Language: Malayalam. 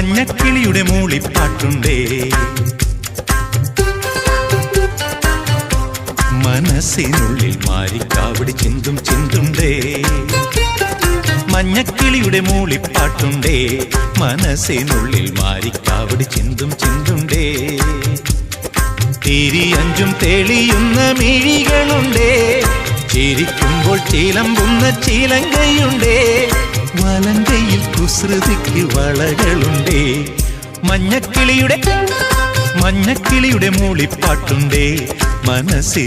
മഞ്ഞക്കിളിയുടെ മൂളിപ്പാട്ടുണ്ടേ, മനസ്സിനുള്ളിൽ മാരിക്കാവടി ചിന്തും ചിന്തുണ്ടേ. മഞ്ഞക്കിളിയുടെ മൂളിപ്പാട്ടുണ്ടേ, മനസ്സിനുള്ളിൽ മാരിക്കാവടി ചിന്തും ചിന്തുണ്ടേ. തിരിയഞ്ചും തെളിയുന്ന മിഴികളുണ്ടേ, ചിരിക്കുമ്പോൾ ചിലമ്പുന്ന ചിലങ്കയുണ്ടേ. വലങ്കയിൽ കുസൃതിക്ക് വളകളുണ്ടേ. മഞ്ഞക്കിളിയുടെ മൂളിപ്പാട്ടുണ്ടേ, മനസ്സിൽ